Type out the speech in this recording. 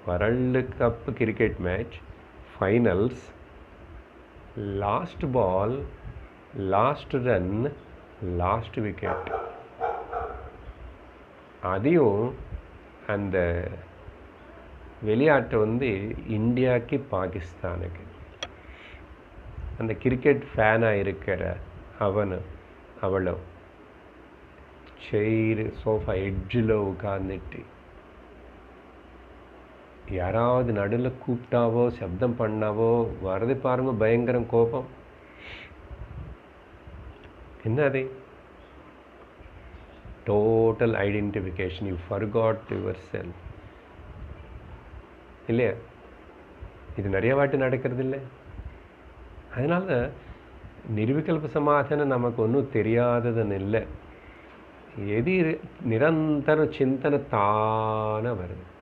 World Cup cricket match finals, last ball, last run, last wicket. அதையும் அந்த விளையாட்டு வந்து இந்தியாவுக்கு பாகிஸ்தானுக்கு. அந்த கிரிக்கெட் ஃபேனாக இருக்கிற அவளும் சேர் சோஃபா எட்ஜில் உட்கார்ந்துட்டு யாராவது நடுவில் கூப்பிட்டாவோ சப்தம் பண்ணாவோ வரது பாருங்க, பயங்கரம் கோபம். என்ன அது? Total identification. You forgot your self இல்லையா? இது நிறைய வாட்டி நடக்கிறது இல்லை. அதனால நிர்விகல்ப சமாதானம் நமக்கு ஒன்றும் தெரியாததுன்னு இல்லை. எது நிரந்தர சிந்தனை தானே வருது.